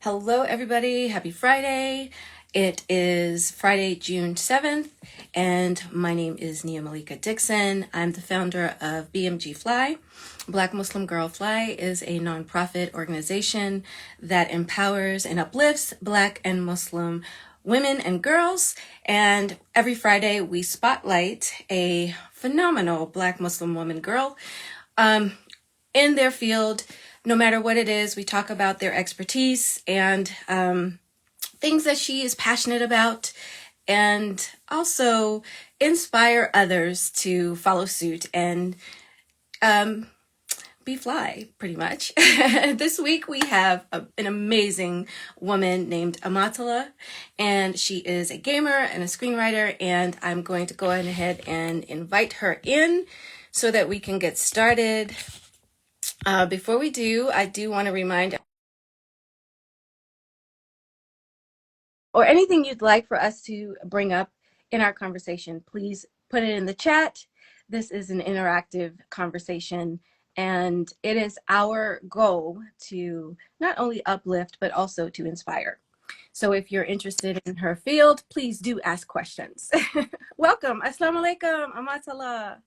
Hello, everybody. Happy Friday. It is Friday, June 7th, and my name is Nia Malika Dixon. I'm the founder of BMG Fly. Black Muslim Girl Fly is a nonprofit organization that empowers and uplifts Black and Muslim women and girls. And every Friday, we spotlight a phenomenal Black Muslim woman girl in their field. No matter what it is, we talk about their expertise and things that she is passionate about, and also inspire others to follow suit and be fly, pretty much. This week we have an amazing woman named Amatullah, and she is a gamer and a screenwriter, and I'm going to go ahead and invite her in so that we can get started. Before we do, I do want to remind, or anything you'd like for us to bring up in our conversation, please put it in the chat. This is an interactive conversation, and it is our goal to not only uplift, but also to inspire. So if you're interested in her field, please do ask questions. Welcome. Assalamu alaikum, Amatullah.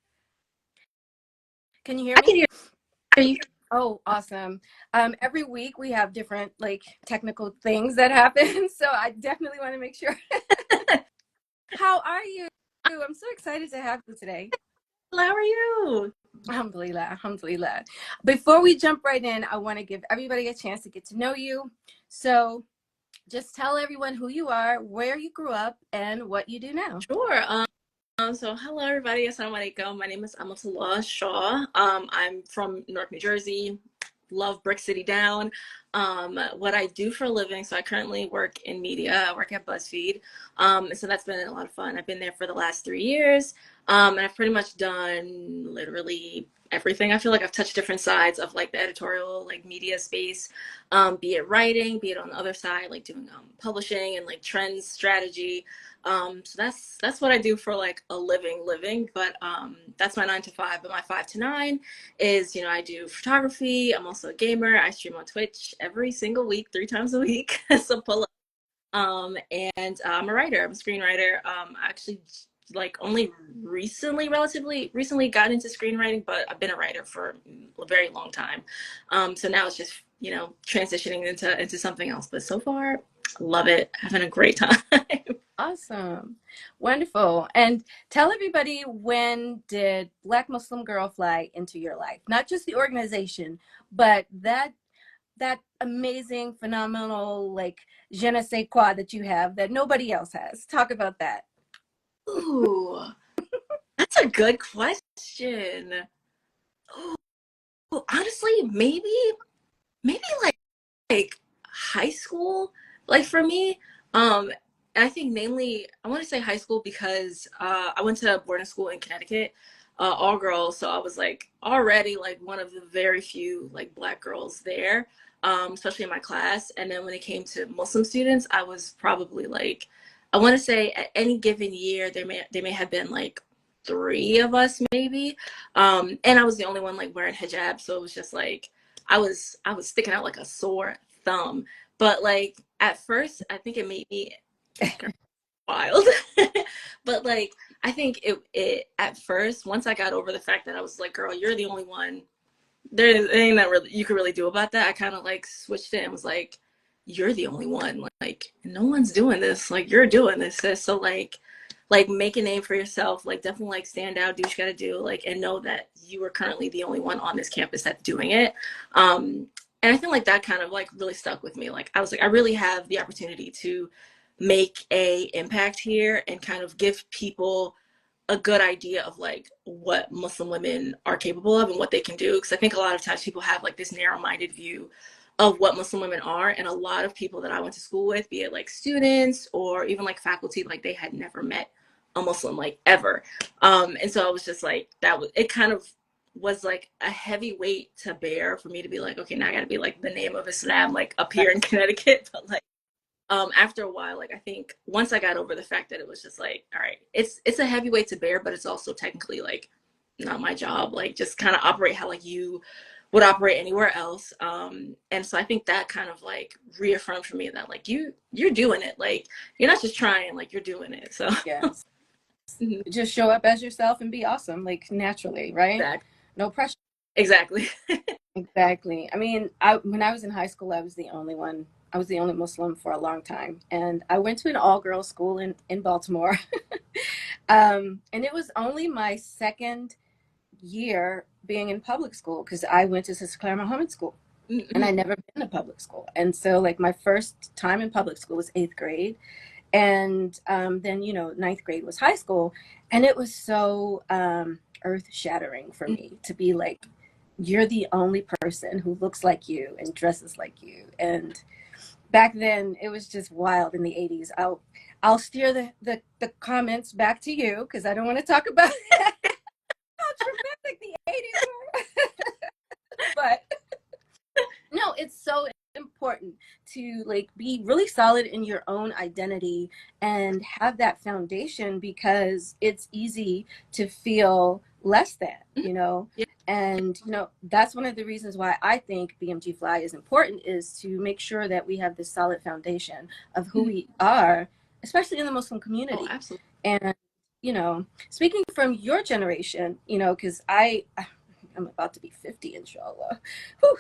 Can you hear I me? can hear you. Oh, awesome. Every week we have different technical things that happen. So I definitely want to make sure. How are you? I'm so excited to have you today. How are you? Alhamdulillah, alhamdulillah. Before we jump right in, I want to give everybody a chance to get to know you. So just tell everyone who you are, where you grew up, and what you do now. Sure. So hello everybody. Assalamu alaikum. My name is Amatullah Shaw. I'm from Newark, New Jersey. Love Brick City down. What I do for a living, so I currently work in media. I work at BuzzFeed. So that's been a lot of fun. I've been there for the last 3 years. And I've pretty much done literally everything. I feel like I've touched different sides of like the editorial, like media space, be it writing, be it on the other side, like doing publishing and like trends strategy. So that's what I do for like a living, but that's my 9 to 5. But my 5 to 9 is, I do photography. I'm also a gamer. I stream on Twitch every single week, 3 times a week. So pull up. And I'm a writer. I'm a screenwriter. I actually like only relatively recently got into screenwriting, but I've been a writer for a very long time. So now it's just, transitioning into something else. But so far, love it. Having a great time. Awesome. Wonderful. And tell everybody, when did Black Muslim Girl Fly into your life? Not just the organization, but that amazing, phenomenal, like je ne sais quoi that you have that nobody else has. Talk about that. Ooh, that's a good question. Ooh, honestly, maybe like high school, like for me. And I think mainly I want to say high school because I went to boarding school in Connecticut, all girls. So I was like already like one of the very few like Black girls there, especially in my class. And then when it came to Muslim students, I was probably like, I want to say at any given year there may have been like 3 of us maybe, and I was the only one like wearing hijab, so it was just like I was sticking out like a sore thumb. But like at first, I think it made me wild. But like I think it at first, once I got over the fact that I was like, girl, you're the only one. There ain't that really you could really do about that. I kind of like switched it and was like, you're the only one. Like no one's doing this. Like you're doing this, sis. So like make a name for yourself. Like definitely like stand out, do what you got to do. Like and know that you are currently the only one on this campus that's doing it. And I feel like that kind of like really stuck with me. Like I was like, I really have the opportunity to make a impact here and kind of give people a good idea of like what Muslim women are capable of and what they can do. Because I think a lot of times people have like this narrow-minded view of what Muslim women are, and a lot of people that I went to school with, be it like students or even like faculty, like they had never met a Muslim like ever. And so I was just like, that was it. Kind of was like a heavy weight to bear for me to be like, okay, now I got to be like the name of Islam like up here in Connecticut, but like after a while, like I think once I got over the fact that it was just like, all right, it's a heavy weight to bear, but it's also technically like not my job. Like just kind of operate how like you would operate anywhere else. And so I think that kind of like reaffirmed for me that like you're doing it. Like you're not just trying, like you're doing it. So Yes. Just show up as yourself and be awesome, like naturally, right? exactly. No pressure. Exactly. Exactly. I mean, when I was in high school, I was the only one. I was the only Muslim for a long time, and I went to an all-girls school in Baltimore. And it was only my second year being in public school because I went to Sister Claire Muhammad School, and I never been to public school. And so, like, my first time in public school was eighth grade, and then ninth grade was high school, and it was so earth shattering for me to be like, you're the only person who looks like you and dresses like you. And back then it was just wild in the 80s. I'll steer the comments back to you because I don't want to talk about how traumatic the 80s were. But no, it's so important to like be really solid in your own identity and have that foundation because it's easy to feel less than, Yeah. and that's one of the reasons why I think BMG Fly is important, is to make sure that we have this solid foundation of who we are, especially in the Muslim Oh, community. absolutely. And speaking from your generation, because I'm about to be 50, inshallah. Whew.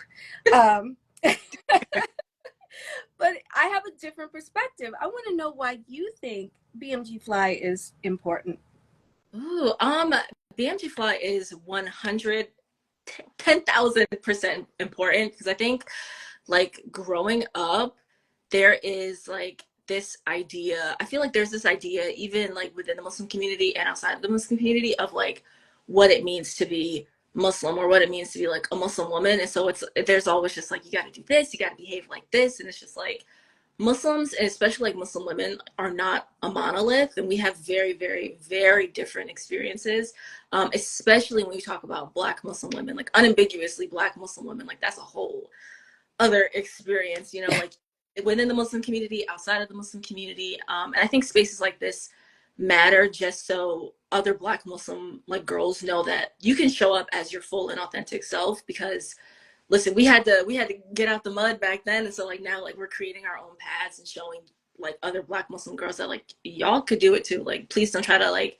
Um, but I have a different perspective. I want to know why you think BMG Fly is important. Ooh, BMG Fly is 110,000% important because I think like growing up, there is like this idea. I feel like there's this idea, even like within the Muslim community and outside of the Muslim community, of like what it means to be Muslim or what it means to be like a Muslim woman. And so there's always just like, you got to do this, you got to behave like this. And it's just like, Muslims, and especially like Muslim women, are not a monolith, and we have very, very, very different experiences. Especially when you talk about Black Muslim women, like unambiguously Black Muslim women, like that's a whole other experience, like within the Muslim community, outside of the Muslim community. And I think spaces like this matter just so other Black Muslim like girls know that you can show up as your full and authentic self because listen, we had to get out the mud back then, and so like now like we're creating our own paths and showing like other Black Muslim girls that like y'all could do it too. Like please don't try to like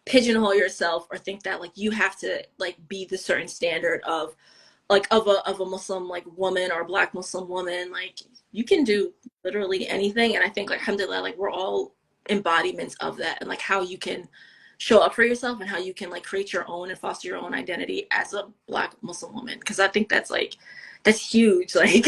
pigeonhole yourself or think that like you have to like be the certain standard of like of a Muslim like woman or a Black Muslim woman. Like you can do literally anything, and I think like alhamdulillah, like we're all embodiments of that, and like how you can show up for yourself and how you can like create your own and foster your own identity as a Black Muslim woman, because I think that's huge. Like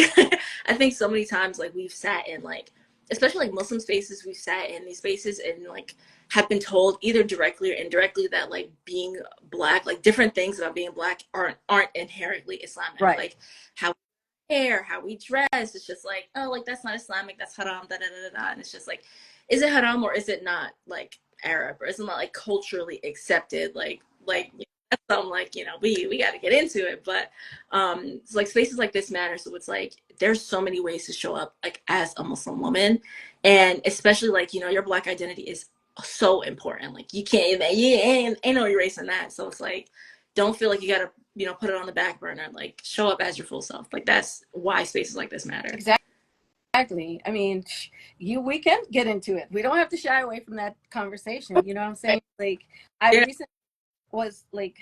I think so many times like we've sat in like, especially like Muslim spaces, we've sat in these spaces and like have been told either directly or indirectly that like being Black, like different things about being Black aren't inherently Islamic. Right. Like how hair, how we dress. It's just like, oh, like that's not Islamic, that's haram, da da da da. And it's just like, is it haram or is it not like Arab or is it not like culturally accepted? Like that's something like we got to get into it. But it's like spaces like this matter. So it's like there's so many ways to show up like as a Muslim woman, and especially like your Black identity is so important. Like you can't, you ain't no erasing that. So it's like don't feel like you gotta put it on the back burner. Like show up as your full self. Like that's why spaces like this matter. Exactly. I mean, we can get into it. We don't have to shy away from that conversation. You know what I'm saying? Like, I Yeah. recently was like,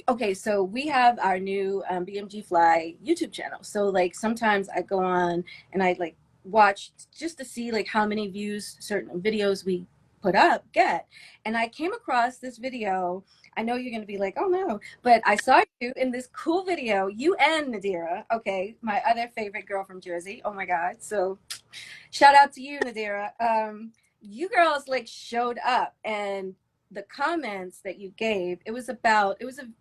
okay, so we have our new BMG Fly YouTube channel. So like sometimes I go on and I like watch just to see like how many views certain videos we put up get. And I came across this video. I know you're going to be like, oh no, but I saw you in this cool video, you and Nadira. Okay, my other favorite girl from Jersey. Oh my God. So shout out to you, Nadira. You girls like showed up, and the comments that you gave, it was a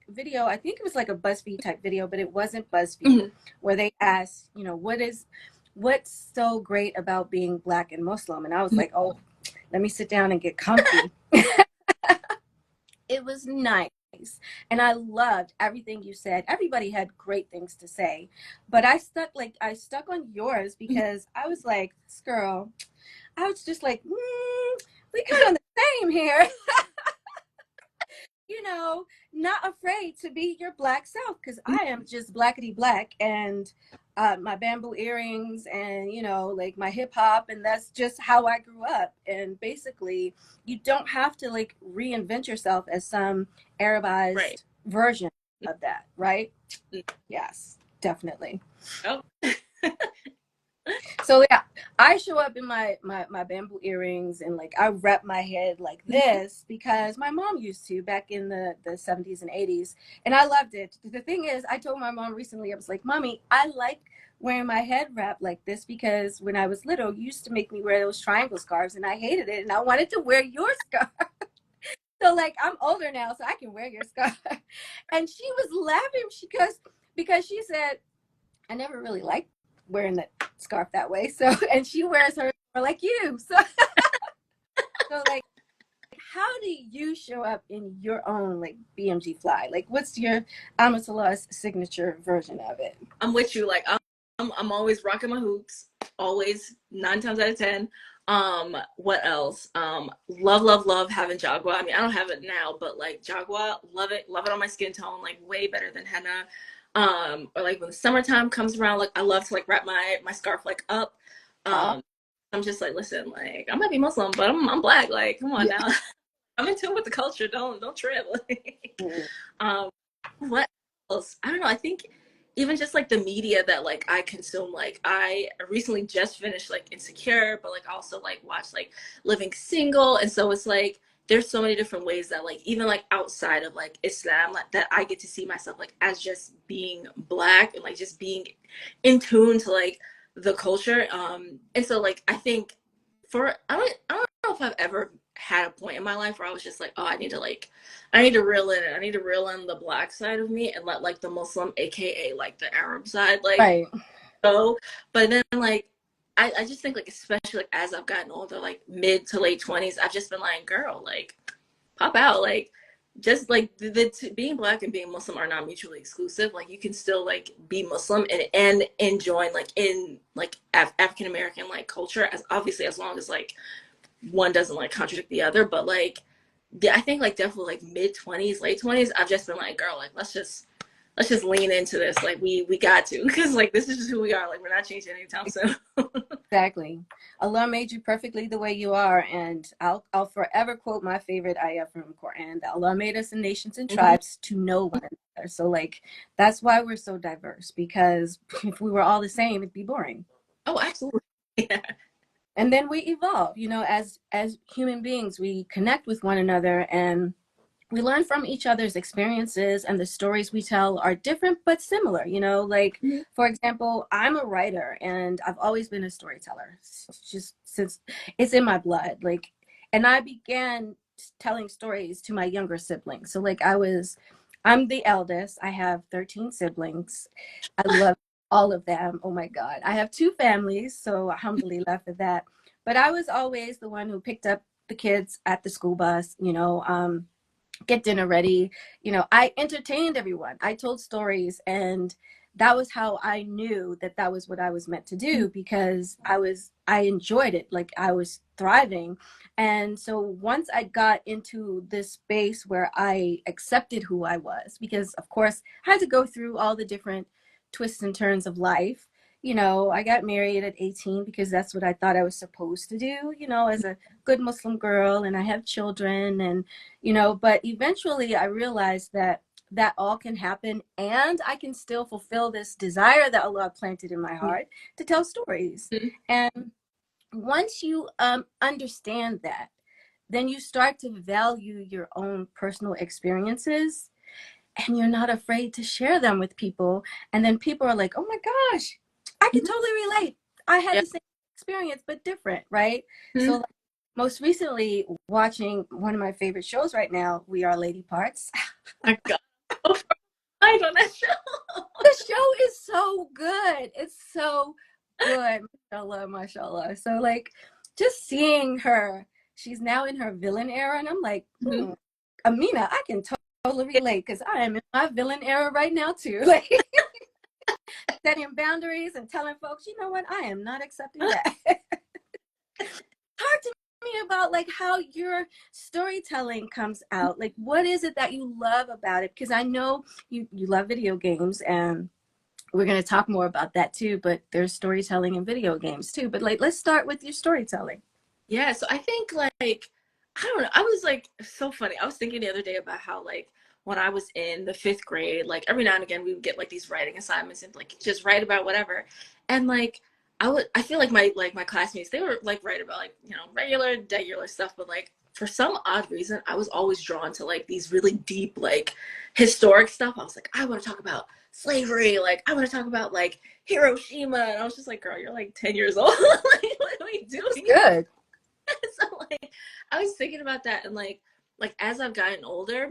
video, I think it was like a BuzzFeed type video, but it wasn't BuzzFeed, Mhm. where they asked, what's so great about being Black and Muslim? And I was like, oh, let me sit down and get comfy. It was nice. And I loved everything you said. Everybody had great things to say. But I stuck on yours because I was like, this girl, I was just like, we kind of the same here. you know, not afraid to be your black self, because I am just blackety black, and my bamboo earrings, and like my hip hop, and that's just how I grew up. And basically, you don't have to like reinvent yourself as some Right. Arabized version of that, right? Yes, definitely. Oh. So yeah, I show up in my bamboo earrings, and like I wrap my head like this because my mom used to back in the 70s and 80s, and I loved it. The thing is, I told my mom recently, I was like, "Mommy, I like wearing my head wrapped like this because when I was little, you used to make me wear those triangle scarves, and I hated it, and I wanted to wear your scarf." So like I'm older now, so I can wear your scarf. And she was laughing because she said, I never really liked wearing that scarf that way. So, and she wears her like you. So like, how do you show up in your own like BMG fly? Like, what's your Amatullah's signature version of it? I'm with you. Like I'm always rocking my hoops. Always 9 times out of 10. What else? Love having Jagua. I mean, I don't have it now, but like Jagua, love it on my skin tone, like way better than henna. Or like when the summertime comes around, like I love to like wrap my scarf like up. Oh, Um, I'm just like, listen, like I might be Muslim, but I'm black. Like, come on yeah. now. I'm in tune with the culture. Don't trip. um, what else? I don't know. I think even just like the media that like I consume, like I recently just finished like Insecure, but like also like watched like Living Single, and so it's like there's so many different ways that like even like outside of like Islam, like that I get to see myself like as just being black and like just being in tune to like the culture. And so like I think I don't know if I've ever had a point in my life where I was just like, oh, I need to reel in I need to reel in the black side of me and let like the Muslim, aka like the Arab side, like Right. go. But then like I just think like especially like as I've gotten older, like mid to late 20s, I've just been like, girl, like pop out, like just like being black and being Muslim are not mutually exclusive. Like you can still like be Muslim and enjoy like in like African American like culture, as obviously as long as like one doesn't like contradict the other. But like yeah, I think like definitely like mid 20s, late 20s, I've just been like, girl, like let's just lean into this. Like we got to, because like this is just who we are. Like we're not changing anytime soon. Exactly. Allah made you perfectly the way you are, and I'll forever quote my favorite ayah from Quran, that Allah made us in nations and Mm-hmm. tribes to know one another. So like that's why we're so diverse, because if we were all the same, it'd be boring. Oh, absolutely. Yeah. And then we evolve, as human beings, we connect with one another, and we learn from each other's experiences, and the stories we tell are different but similar. Like, Mm-hmm. for example, I'm a writer, and I've always been a storyteller, just since it's in my blood. Like, and I began telling stories to my younger siblings. So like I'm the eldest. I have 13 siblings. I love all of them. Oh my God, I have two families, so alhamdulillah for that. But I was always the one who picked up the kids at the school bus, get dinner ready. I entertained everyone. I told stories, and that was how I knew that that was what I was meant to do, because I enjoyed it. Like I was thriving. And so once I got into this space where I accepted who I was, because of course I had to go through all the different twists and turns of life. I got married at 18 because that's what I thought I was supposed to do, as a good Muslim girl, and I have children, and but eventually I realized that that all can happen, and I can still fulfill this desire that Allah planted in my heart to tell stories. And once you understand that, then you start to value your own personal experiences, and you're not afraid to share them with people. And then people are like, oh my gosh, I can totally relate. I had Yeah. the same experience, but different, right? So Mm-hmm. like, most recently, watching one of my favorite shows right now, We Are Lady Parts. I got I on that show. The show is so good. It's so good. Mashallah, mashallah. So like just seeing her, she's now in her villain era, and I'm like, Mm-hmm. Amina, I can totally relate, because I am in my villain era right now too. Like setting boundaries and telling folks, you know what, I am not accepting that. Talk to me about like how your storytelling comes out. Like, what is it that you love about it? Because I know you love video games, and we're going to talk more about that too, but there's storytelling in video games too. But like, let's start with your storytelling. Yeah, so I think like I don't know. I was like so funny. I was thinking the other day about how like when I was in the fifth grade, like every now and again we would get like these writing assignments and like just write about whatever. And like I feel like my classmates, they were like write about like, regular stuff, but like for some odd reason I was always drawn to like these really deep like historic stuff. I was like, I want to talk about slavery, like I want to talk about like Hiroshima. And I was just like, girl, you're like 10 years old. Like, what are we That's doing? good. So like I was thinking about that, and like as I've gotten older,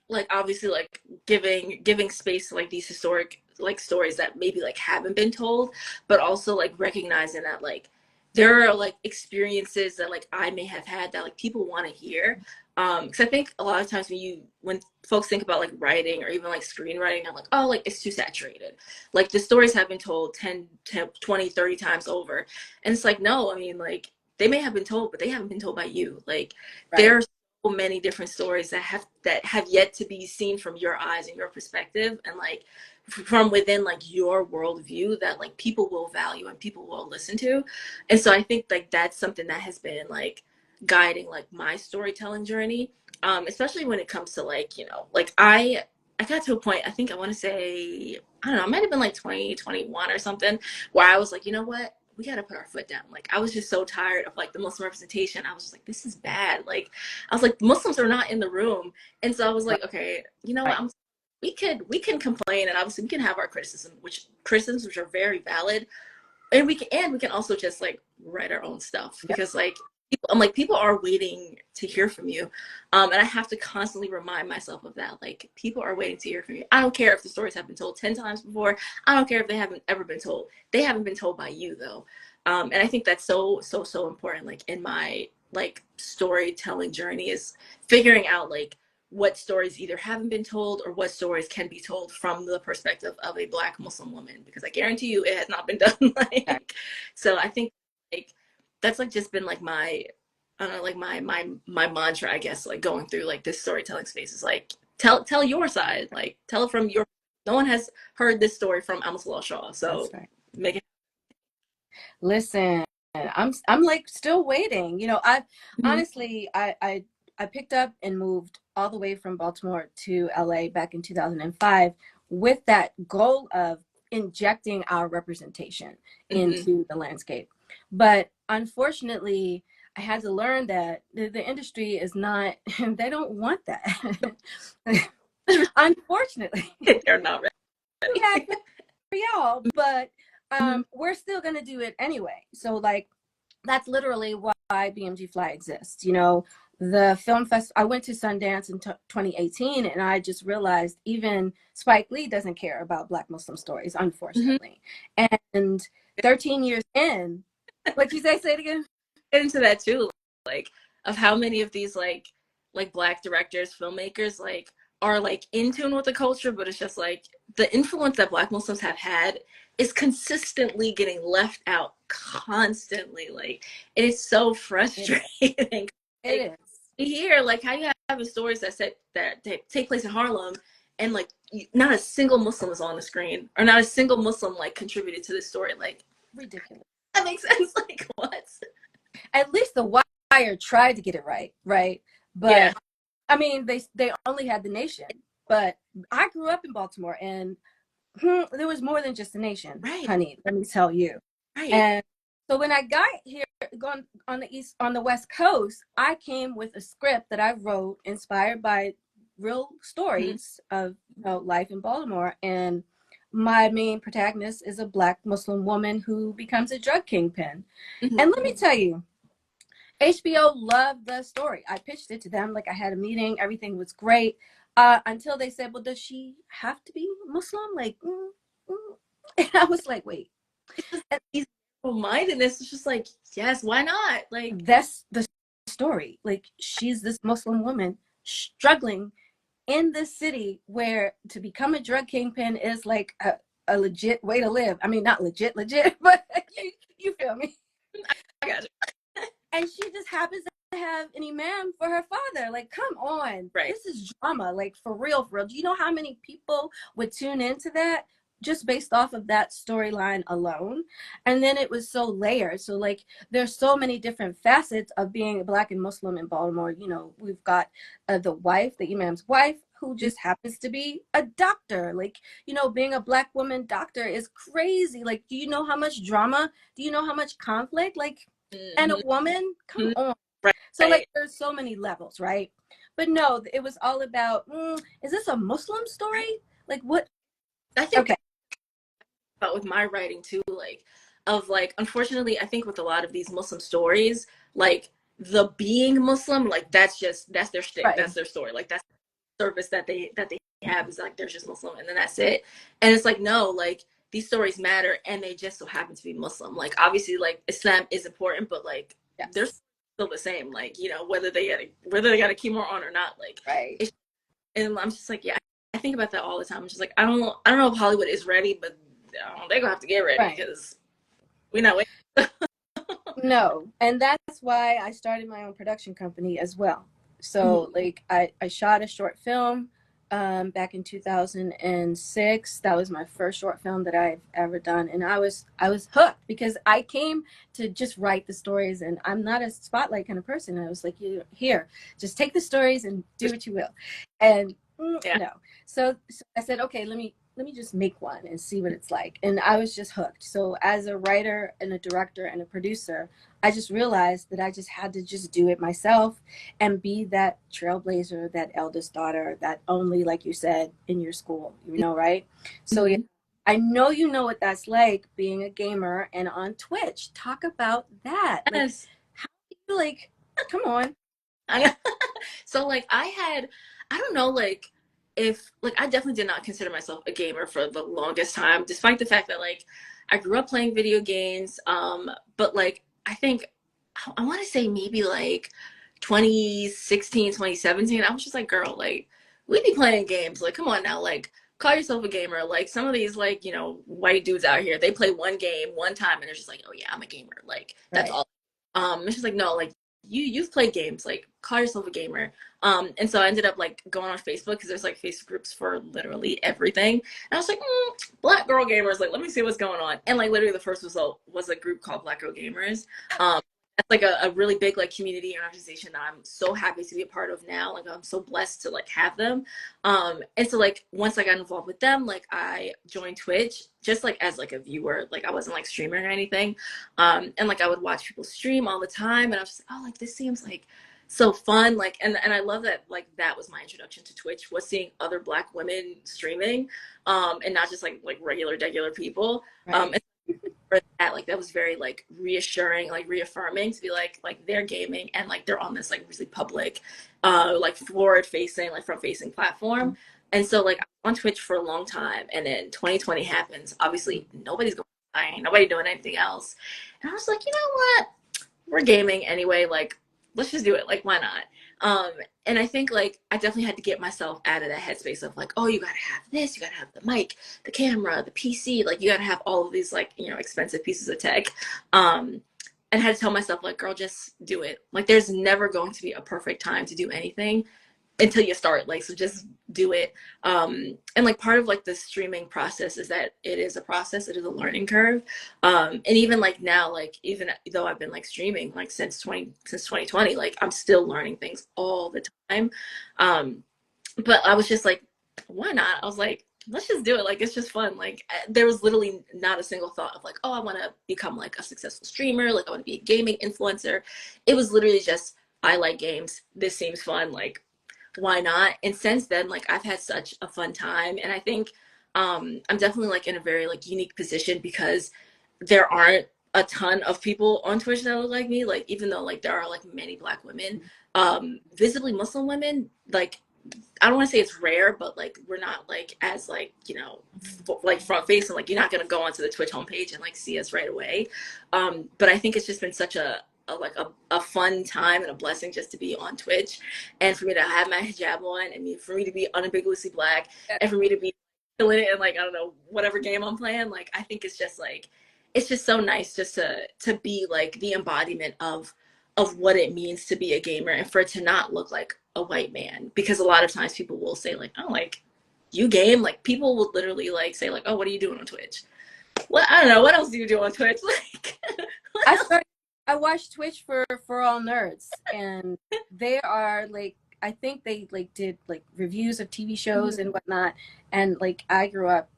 like obviously like giving space to like these historic like stories that maybe like haven't been told, but also like recognizing that like there are like experiences that like I may have had that like people want to hear. Because I think a lot of times when folks think about like writing or even like screenwriting, I'm like, oh, like it's too saturated, like the stories have been told 20, 30 times over. And it's like, no, I mean, like they may have been told, but they haven't been told by you. Like Right. there are so many different stories that have yet to be seen from your eyes and your perspective, and like from within like your worldview, that like people will value and people will listen to. And so I think like that's something that has been like guiding like my storytelling journey, especially when it comes to like, like I got to a point, I think I want to say, I don't know, it might have been like 2021 or something, where I was like, you know what, we got to put our foot down. Like I was just so tired of like the Muslim representation. I was just like, this is bad. Like I was like, Muslims are not in the room. And so I was like, okay, you know what, Right. we can complain, and obviously we can have our criticisms which are very valid, and we can also just like write our own stuff, Yep. because like I'm like, people are waiting to hear from you, and I have to constantly remind myself of that. Like people are waiting to hear from you. I don't care if the stories have been told 10 times before. I don't care if they haven't ever been told. They haven't been told by you though. And I think that's so important, like in my like storytelling journey, is figuring out like what stories either haven't been told or what stories can be told from the perspective of a Black Muslim woman, because I guarantee you it has not been done. Right. Like, so I think like that's like just been like my, I don't know, like my mantra, I guess, like going through like this storytelling space is like tell your side, like tell it from your, no one has heard this story from Amatullah Shaw, That's so right. make it. Listen, I'm like still waiting. I Mhm. honestly I picked up and moved all the way from Baltimore to LA back in 2005 with that goal of injecting our representation Mhm. into the landscape. But unfortunately, I had to learn that the industry is not, they don't want that. Unfortunately. They're not Too ready. bad for y'all, but Mhm. we're still gonna do it anyway. So like that's literally why BMG Fly exists. The film fest. I went to Sundance in 2018, and I just realized even Spike Lee doesn't care about Black Muslim stories, Mhm. unfortunately. And 13 years in, what you say? Say it again. Get into that too, like of how many of these like Black directors, filmmakers, like are like in tune with the culture, but it's just like the influence that Black Muslims have had is consistently getting left out constantly, like, and it's so It is. frustrating. It Like is to hear like how you have stories that take place in Harlem, and like not a single Muslim is on the screen, or not a single Muslim like contributed to this story. Like ridiculous. that makes sense. Like what? At least The Wire tried to get it right, right? Yeah. But I mean, they only had The Nation. But I grew up in Baltimore, and there was more than just The Nation, Right. honey. Let me tell you. Right. And so when I got here, going on the West Coast, I came with a script that I wrote, inspired by real Mm-hmm. stories of life in Baltimore. And my main protagonist is a Black Muslim woman who becomes a drug kingpin. Mm-hmm. And let me tell you, HBO loved the story. I pitched it to them, like I had a meeting, everything was great. Until they said, well, does she have to be Muslim? Like, mm. And I was like, wait. It's just And easy mindedness. It's just like, yes, why not? Like, that's the story. Like, she's this Muslim woman struggling in this city where to become a drug kingpin is like a legit way to live. I mean, not legit, but you feel me? I got you. And she just happens to have an imam for her father. Like, come on, Right. this is drama. Like, for real, for real. Do you know how many people would tune into that just based off of that storyline alone? And then it was so layered. So like, there's so many different facets of being a Black and Muslim in Baltimore. You know, we've got the wife, the imam's wife, who just happens to be a doctor. Like, you know, being a Black woman doctor is crazy. Like, do you know how much drama? Do you know how much conflict? Like, and a woman? Come on. Right. So like, there's so many levels, right? But no, it was all about, is this a Muslim story? Like, what? I think Okay. about with my writing too, like, of like, unfortunately, I think with a lot of these Muslim stories, like, the being Muslim, like, that's their shtick, Right. that's their story, like, that's the service that they have, is like they're just Muslim and then that's it. And it's like, no, like, these stories matter and they just so happen to be Muslim. Like, obviously, like, Islam is important, but like, they're Yes. still the same. Like, you know, whether they got a chemo on or not, like, Right. it's, and I'm just like, yeah, I think about that all the time. I'm just like, I don't know if Hollywood is ready, but they're gonna have to get ready Right. because we know it. No, and that's why I started my own production company as well. So, like, I shot a short film back in 2006. That was my first short film that I've ever done, and I was hooked because I came to just write the stories, and I'm not a spotlight kind of person. I was like, you here, just take the stories and do what you will, and Yeah. no. So I said, okay, let me just make one and see what it's like. And I was just hooked. So as a writer and a director and a producer, I just realized that I just had to just do it myself and be that trailblazer, that eldest daughter, that only, like you said, in your school, you know, right? So yeah, Mm-hmm. I know you know what that's like being a gamer and on Twitch. Talk about that. Like, Yes. how do you like, come on. I know. So like I don't know, like, if like, I definitely did not consider myself a gamer for the longest time, despite the fact that like I grew up playing video games. But like, I think I want to say maybe like 2016, 2017, I was just like, girl, like, we be playing games. Like, come on now, like, call yourself a gamer. Like, some of these, like, you know, white dudes out here, they play one game one time and they're just like, oh yeah, I'm a gamer. Like, that's Right. all. It's just like, no, like, you've played games, like, call yourself a gamer. And so I ended up like going on Facebook because there's like Facebook groups for literally everything. And I was like, Black Girl Gamers, like, let me see what's going on. And like, literally the first result was a group called Black Girl Gamers. That's like a really big like community and organization that I'm so happy to be a part of now. Like, I'm so blessed to like have them. And so like, once I got involved with them, like, I joined Twitch just like as like a viewer. Like, I wasn't like streaming or anything. And like, I would watch people stream all the time and I was just like, oh, like, this seems like so fun. Like, and I love that, like, that was my introduction to Twitch, was seeing other Black women streaming, and not just like regular people. Right. And for that, like, that was very like reassuring, like reaffirming to be like they're gaming and like they're on this like really public, like forward facing, like front facing platform. And so like, I'm on Twitch for a long time, and then 2020 happens. Obviously, nobody's going online, nobody doing anything else, and I was like, you know what? We're gaming anyway. Like, let's just do it. Like, why not? And I think like I definitely had to get myself out of that headspace of like, oh, you gotta have this, you gotta have the mic, the camera, the PC, like, you gotta have all of these like, you know, expensive pieces of tech. And I had to tell myself like, girl, just do it. Like, there's never going to be a perfect time to do anything until you start, like, so just do it. And like, part of like the streaming process is that it is a process, it is a learning curve. And even like now, like, even though I've been like streaming like since 2020, like, I'm still learning things all the time. But I was just like, why not? I was like, let's just do it. Like, it's just fun. Like, there was literally not a single thought of like, oh, I want to become like a successful streamer, like, I want to be a gaming influencer. It was literally just, I like games, this seems fun, like, why not? And since then, like, I've had such a fun time. And I think I'm definitely like in a very like unique position because there aren't a ton of people on Twitch that look like me. Like, even though like there are like many Black women, visibly Muslim women, like, I don't want to say it's rare, but like, we're not like as like, you know, like front face, and like, you're not gonna go onto the Twitch homepage and like see us right away. But I think it's just been such a fun time and a blessing just to be on Twitch, and for me to have my hijab on, and for me to be unambiguously Black, and for me to be killing it in like, I don't know, whatever game I'm playing. Like, I think it's just like, it's just so nice just to be like the embodiment of of what it means to be a gamer and for it to not look like a white man. Because a lot of times people will say like, oh, like you game, like people will literally like say like, oh, what are you doing on Twitch? What, I don't know, what else do you do on Twitch? Like what I else? started. I watched Twitch for all nerds, and they are like, I think they like did like reviews of TV shows and whatnot. And like I grew up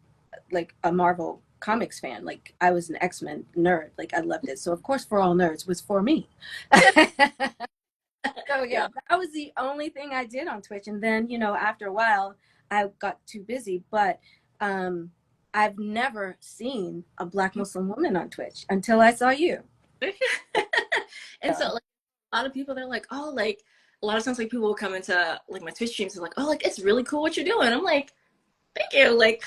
like a Marvel comics fan. Like I was an X-Men nerd. Like I loved it. So of course, for all nerds was for me. So Yeah. yeah, that was the only thing I did on Twitch. And then, after a while, I got too busy. But um, I've never seen a Black Muslim woman on Twitch until I saw you. And so like a lot of people they're like, oh, like a lot of times like people will come into like my Twitch streams and like, oh, like it's really cool what you're doing. I'm like, thank you. Like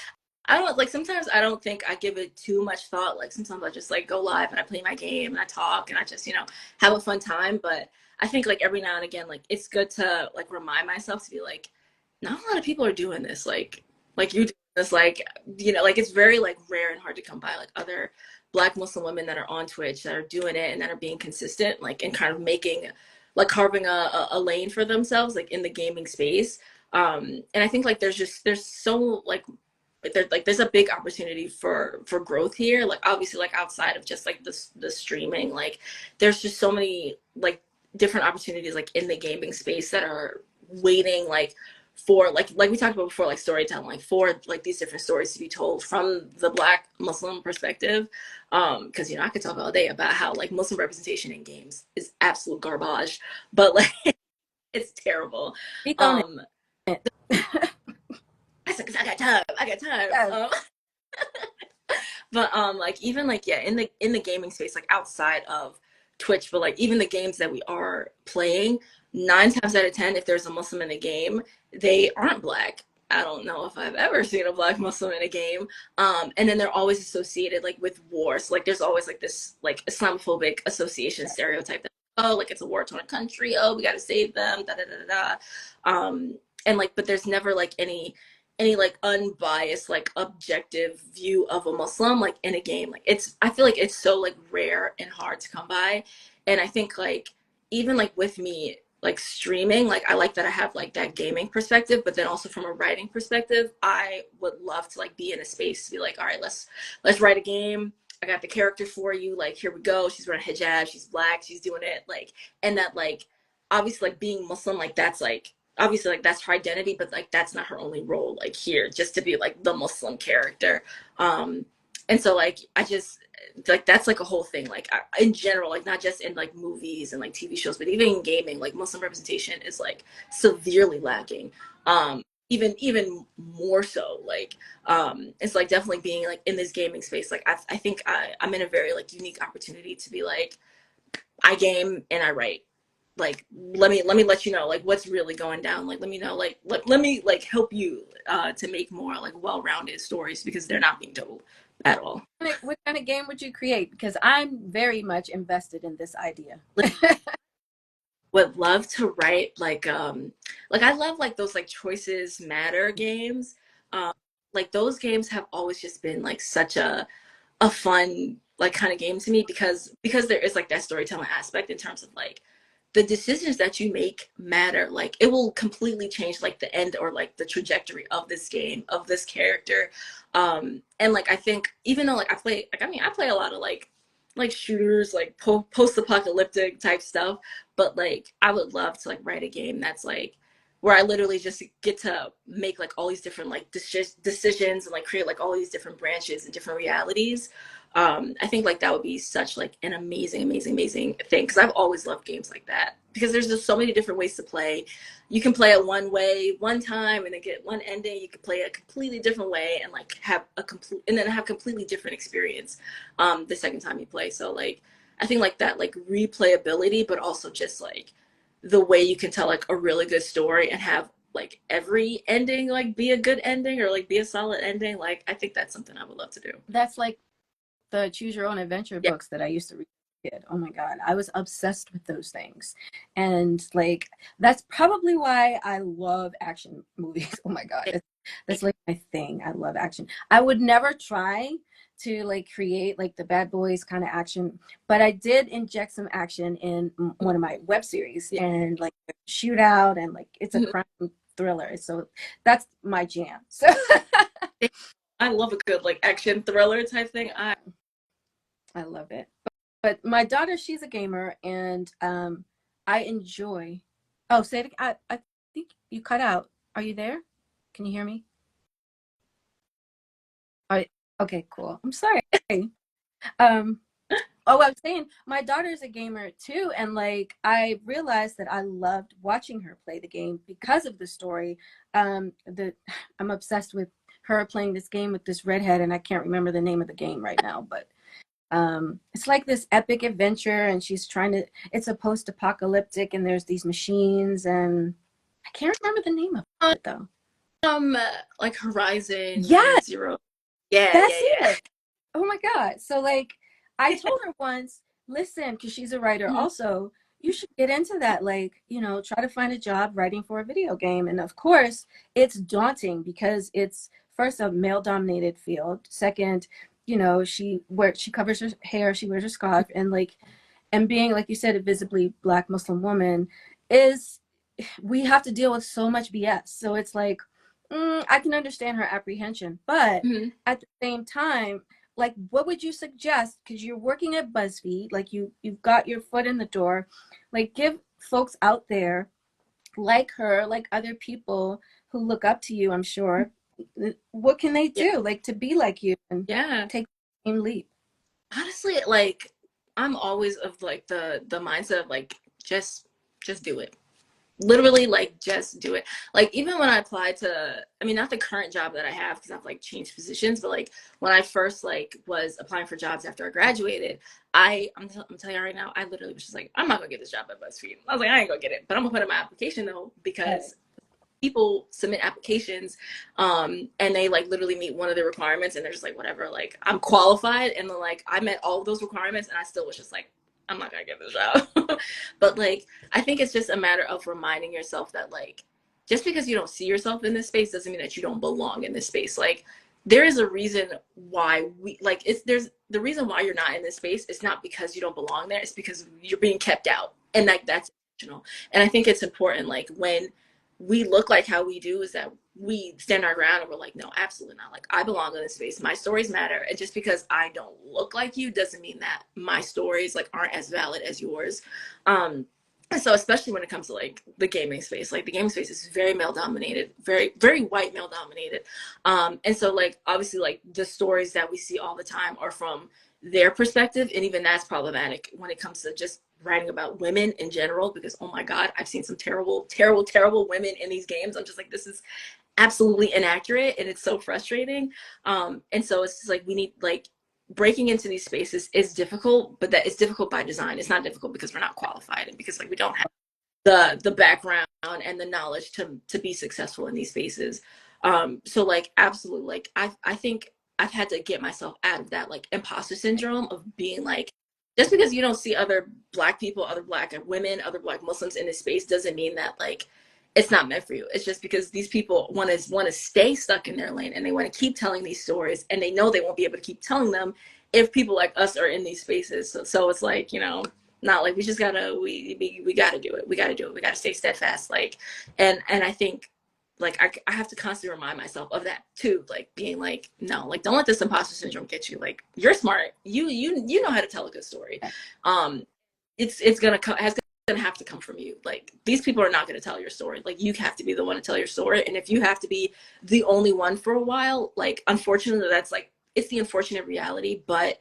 I don't like sometimes I don't think I give it too much thought. Like sometimes I just like go live and I play my game and I talk and I just, have a fun time. But I think like every now and again, like it's good to like remind myself to be like, not a lot of people are doing this. Like you do this, like, like it's very like rare and hard to come by like other Black Muslim women that are on Twitch that are doing it and that are being consistent, like and kind of making like carving a lane for themselves like in the gaming space. And I think like there's so there's a big opportunity for growth here, like obviously like outside of just like the streaming, like there's just so many like different opportunities like in the gaming space that are waiting like for like we talked about before, like storytelling, like for like these different stories to be told from the Black Muslim perspective. Because I could talk all day about how like Muslim representation in games is absolute garbage, but like it's terrible. Speak on um it. I said, because I got time. Yes. But like even like yeah, in the gaming space, like outside of Twitch, but like even the games that we are playing, 9 times out of 10, if there's a Muslim in a game, they aren't Black. I don't know if I've ever seen a Black Muslim in a game. And then they're always associated like with wars. Like there's always like this like Islamophobic association stereotype that, oh, like it's a war torn country, oh, we gotta save them, da da da da. And like but there's never like any like unbiased like objective view of a Muslim like in a game. Like it's I feel like it's so like rare and hard to come by. And I think like even like with me like streaming, like I like that I have like that gaming perspective, but then also from a writing perspective, I would love to like be in a space to be like, all right, let's write a game. I got the character for you, like here we go, she's wearing hijab, she's Black, she's doing it, like, and that like obviously like being Muslim, like that's like obviously like that's her identity, but like that's not her only role like here, just to be like the Muslim character. um and so like I just like that's like a whole thing, like in general, like not just in like movies and like TV shows, but even in gaming, like Muslim representation is like severely lacking. Even more so, like it's like definitely being like in this gaming space, like I think I'm in a very like unique opportunity to be like I game and I write. Like let me let you know like what's really going down. Like let me know like let me like help you to make more like well-rounded stories because they're not being told at all. What kind of game would you create? Because I'm very much invested in this idea. Like would love to write like I love like those like choices matter games. Um like those games have always just been like such a fun like kind of game to me because there is like that storytelling aspect in terms of like the decisions that you make matter. Like it will completely change like the end or like the trajectory of this game, of this character. And like I think even though like I play like I play a lot of like shooters, like post-apocalyptic type stuff, but like I would love to like write a game that's like where I literally just get to make like all these different like decisions and like create like all these different branches and different realities. I think like that would be such like an amazing thing because I've always loved games like that because there's just so many different ways to play. You can play it one way one time and then get one ending. You can play it a completely different way and like have a complete and then have completely different experience the second time you play. So like I think like that like replayability, but also just like the way you can tell like a really good story and have like every ending like be a good ending or like be a solid ending. Like I think that's something I would love to do. That's like the choose your own adventure Yeah. books that I used to read as a kid. Oh my God. I was obsessed with those things. And like that's probably why I love action movies. Oh my God. That's like my thing. I love action. I would never try to like create like the bad boys kind of action, but I did inject some action in one of my web series, Yeah. and like shootout, and like it's a Mhm. crime thriller. So that's my jam. So I love a good like action thriller type thing. I love it. But my daughter, she's a gamer, and I enjoy. Oh, say it. I think you cut out. Are you there? Can you hear me? Are, okay, cool. I'm sorry. Um, oh, I was saying my daughter's a gamer too, and like I realized that I loved watching her play the game because of the story. The I'm obsessed with her playing this game with this redhead, and I can't remember the name of the game right now, but it's like this epic adventure, and she's trying to. It's a post-apocalyptic, and there's these machines, and I can't remember the name of Um, it though. um like Horizon Yes, Zero. Yeah, yeah, that's yeah. it. Oh my God. So like I told her once, listen, because she's a writer Mhm. also, you should get into that. Like, try to find a job writing for a video game. And of course, it's daunting because it's first a male dominated field. Second, she covers her hair, she wears a scarf, and being, like you said, a visibly Black Muslim woman is, we have to deal with so much BS. So it's like, I can understand her apprehension, but Mhm. at the same time, like, what would you suggest? Because you're working at BuzzFeed, like you've got your foot in the door, like give folks out there like her, like other people who look up to you, I'm sure, what can they Yeah. do, like to be like you and Yeah. take the same leap? Honestly, like I'm always of like the mindset of like just do it. Literally like just do it. Like even when I applied to, I mean, not the current job that I have because I've like changed positions, but like when I first like was applying for jobs after I graduated, I'm telling you right now, I literally was just like, I'm not gonna get this job at BuzzFeed. I was like, I ain't gonna get it, but I'm gonna put in my application though Right. because people submit applications and they like literally meet one of the requirements and they're just like whatever, like I'm qualified, and then like I met all of those requirements and I still was just like I'm not gonna get this job. But like I think it's just a matter of reminding yourself that like just because you don't see yourself in this space doesn't mean that you don't belong in this space. Like there is a reason why we like it's there's the reason why you're not in this space. It's not because you don't belong there, it's because you're being kept out, and like that's intentional. And I think it's important like when we look like how we do is that we stand our ground and we're like, no, absolutely not. Like I belong in this space. My stories matter. And just because I don't look like you doesn't mean that my stories like aren't as valid as yours. And so especially when it comes to like the gaming space, like the gaming space is very male dominated, very, very white male dominated. And so like obviously like the stories that we see all the time are from their perspective, and even that's problematic when it comes to just writing about women in general, because oh my god, I've seen some terrible terrible terrible women in these games. I'm just like, this is absolutely inaccurate and it's so frustrating. And so it's just like we need like breaking into these spaces is difficult, but that it's difficult by design. It's not difficult because we're not qualified and because like we don't have the background and the knowledge to be successful in these spaces. So like absolutely, like I think I've had to get myself out of that like imposter syndrome of being like, just because you don't see other black people, other black women, other black Muslims in this space doesn't mean that like it's not meant for you. It's just because these people want to stay stuck in their lane and they want to keep telling these stories, and they know they won't be able to keep telling them if people like us are in these spaces. So it's like, not like we just gotta we gotta do it, we gotta do it, we gotta stay steadfast, like. And I think like I have to constantly remind myself of that too, like being like, no, like don't let this imposter syndrome get you. Like you're smart, you know how to tell a good story. um it's gonna come, has gonna have to come from you. Like these people are not gonna tell your story. Like you have to be the one to tell your story, and if you have to be the only one for a while, like unfortunately that's like it's the unfortunate reality, but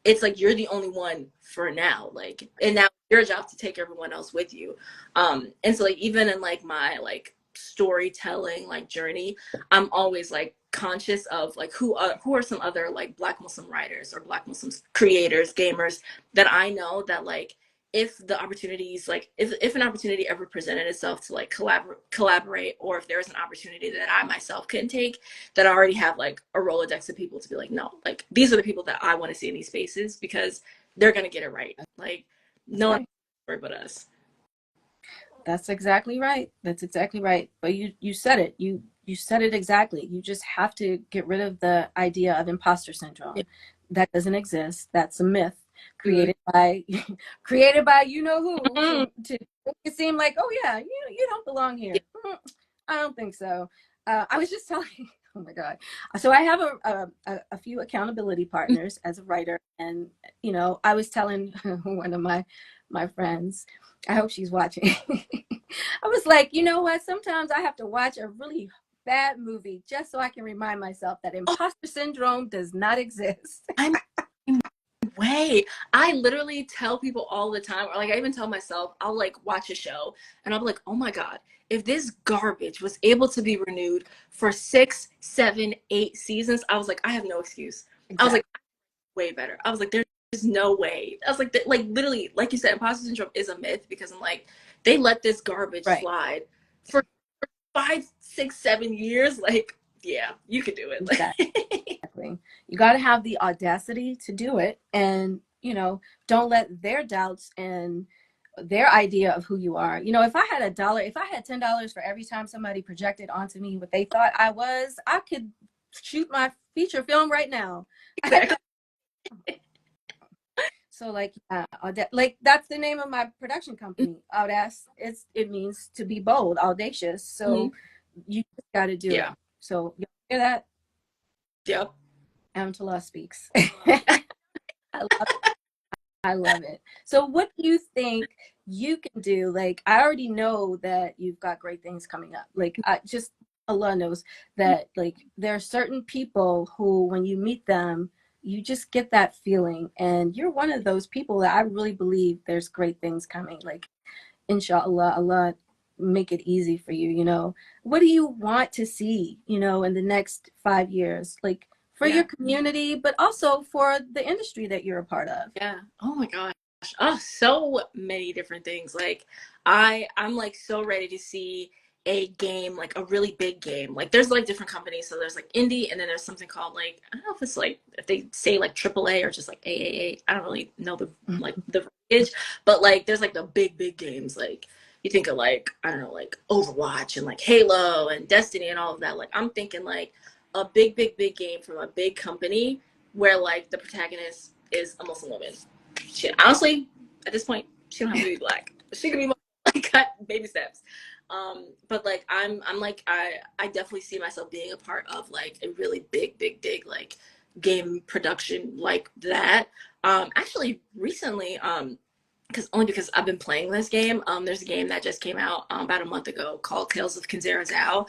it's like you're the only one for now, like, and now it's your job to take everyone else with you. And so like even in like my like storytelling like journey, I'm always like conscious of like who are some other like black Muslim writers or black Muslim creators, gamers that I know that like if the opportunities like if an opportunity ever presented itself to like collaborate, or if there's an opportunity that I myself can take, that I already have like a Rolodex of people to be like, no, like these are the people that I want to see in these spaces because they're gonna get it right. Like That's no one right. but us. That's exactly right. That's exactly right. But you said it. You said it exactly. You just have to get rid of the idea of imposter Yeah. syndrome. That doesn't exist. That's a myth Mm. created by created by you know who Mm. to make it seem like, oh yeah, you don't belong Yeah. here. I don't think so. I was just telling. Oh my god. So I have a few accountability partners as a writer, and I was telling one of my friends. I hope she's watching. I was like, you know what? Sometimes I have to watch a really bad movie just so I can remind myself that Oh, imposter syndrome does not exist. I'm way. I literally tell people all the time, or like I even tell myself, I'll like watch a show and I'll be like, oh my God, if this garbage was able to be renewed for 6, 7, 8 seasons, I was like, I have no excuse. I was Exactly. like, way better. I was like, there's no way. I was like, like literally, like you said, imposter syndrome is a myth because I'm like, they let this garbage Right. slide for 5, 6, 7 years. Like, yeah, you could do it. Exactly. You got to have the audacity to do it, and don't let their doubts and their idea of who you are. If I had if I had $10 for every time somebody projected onto me what they thought I was, I could shoot my feature film right now. I had Exactly. So like like that's the name of my production company. Audace. It means to be bold, audacious. Mm-hmm. So you just got to do it. Yeah. So you hear that? Yep. Amatullah speaks. I love it. So what do you think you can do? Like I already know that you've got great things coming up. Like I just Allah knows that like there are certain people who when you meet them, you just get that feeling. And you're one of those people that I really believe there's great things coming. Like inshallah, Allah make it easy for you, What do you want to see, in the next 5 years? Like for your Yeah. community, but also for the industry that you're a part of. Yeah. Oh my gosh. Oh, so many different things. Like I'm like so ready to see a game, like a really big game. Like there's like different companies. So there's like indie and then there's something called like I don't know if it's like if they say like AAA or just like AAA. I don't really know the verbiage, but like there's like the big games. Like you think of like, I don't know, like Overwatch and like Halo and Destiny and all of that. Like I'm thinking like a big game from a big company where like the protagonist is a Muslim woman. She honestly, at this point, she don't have to be black. She could be like cut baby steps. But like I'm like I definitely see myself being a part of like a really big like game production like that. Actually recently, because I've been playing this game. There's a game that just came out about a month ago called Tales of Kinzera Zhao,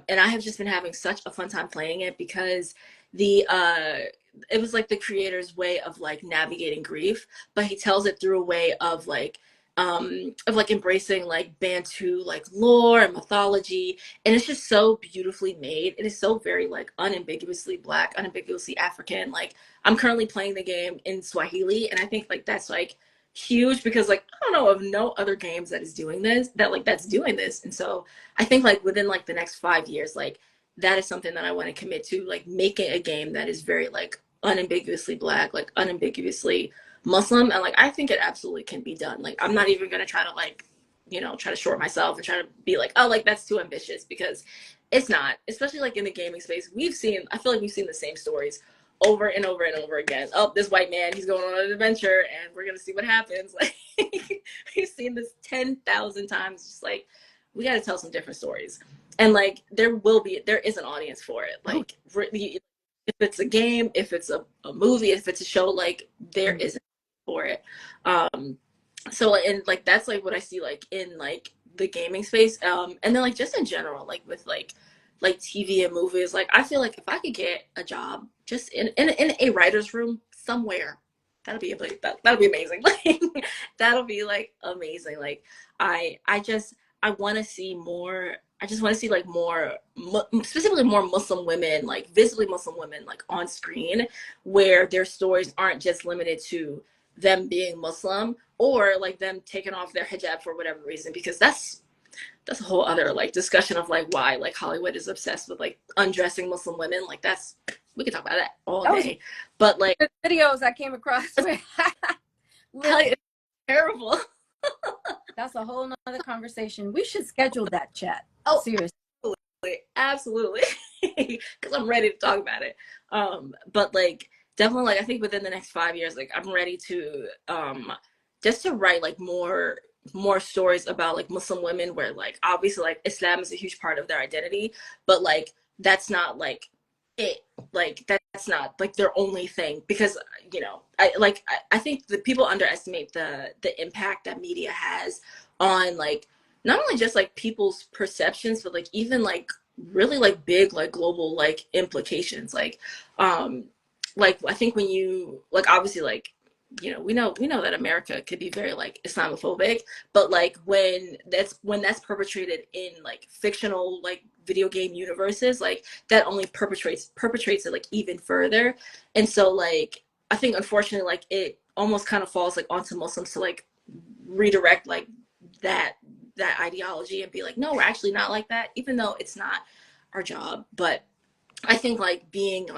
and I have just been having such a fun time playing it because the it was like the creator's way of like navigating grief, but he tells it through a way of like embracing like Bantu like lore and mythology, and it's just so beautifully made. It is so very like unambiguously black, unambiguously African. Like I'm currently playing the game in Swahili, and I think like that's like huge because like I don't know of no other games that is doing this that's doing this. And so I think like within like the next 5 years, like that is something that I want to commit to, like making a game that is very like unambiguously black, like unambiguously Muslim. And like I think it absolutely can be done. Like I'm not even gonna try to like, try to short myself and try to be like, oh, like that's too ambitious, because it's not. Especially like in the gaming space, I feel like we've seen the same stories over and over and over again. Oh, this white man, he's going on an adventure and we're gonna see what happens. Like we've seen this 10,000 times. Just like we got to tell some different stories, and like there is an audience for it. Oh, Like really, if it's a game, if it's a movie, if it's a show, like there is for it. Um, so and like that's like what I see like in like the gaming space, and then like just in general, like with like TV and movies. Like I feel like if I could get a job just in a writer's room somewhere, that'll be amazing. Like that'll be like amazing. Like I just I want to see more. I just want to see like more, specifically more Muslim women, like visibly Muslim women, like on screen, where their stories aren't just limited to them being Muslim or like them taking off their hijab for whatever reason, because that's a whole other like discussion of like why like Hollywood is obsessed with like undressing Muslim women. Like that's we could talk about that all that was day. But like the videos I came across with. Listen, it's terrible. that's a whole nother conversation. We should schedule that chat. Oh, Seriously. absolutely, because I'm ready to talk about it. But like definitely like I think within the next 5 years, like I'm ready to just to write like more stories about like Muslim women where like obviously like Islam is a huge part of their identity, but like that's not like it like that's not like their only thing because I think that people underestimate the impact that media has on like not only just like people's perceptions but like even like really like big like global like implications um like I think when you like obviously like we know that America could be very like Islamophobic, but like when that's perpetrated in like fictional like video game universes, like that only perpetrates it like even further. And so like I think unfortunately like it almost kind of falls like onto Muslims to like redirect like that that ideology and be like, no, we're actually not like that, even though it's not our job. But I think like being